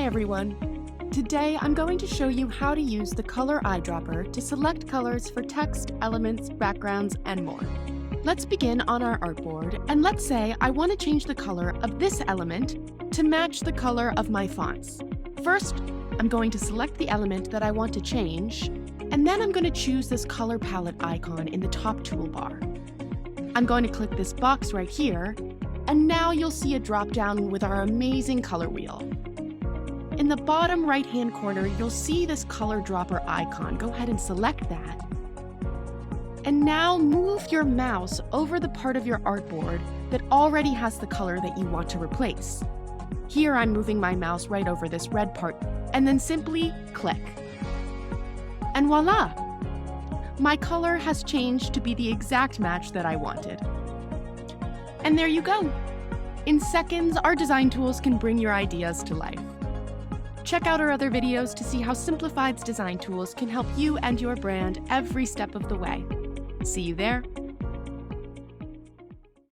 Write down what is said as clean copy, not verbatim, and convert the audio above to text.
everyone! Today I'm going to show you how to use the color eyedropper to select colors for text, elements, backgrounds, and more. Let's begin on our artboard, and let's say I want to change the color of this element to match the color of my fonts. First, I'm going to select the element that I want to change, and then I'm going to choose this color palette icon in the top toolbar. I'm going to click this box right here, and now you'll see a drop-down with our amazing color wheel. In the bottom right-hand corner, you'll see this color dropper icon. Go ahead and select that. And now move your mouse over the part of your artboard that already has the color that you want to replace. Here I'm moving my mouse right over this red part, and then simply click. And voila! My color has changed to be the exact match that I wanted. And there you go! In seconds, our design tools can bring your ideas to life. Check out our other videos to see how Simplified's design tools can help you and your brand every step of the way. See you there!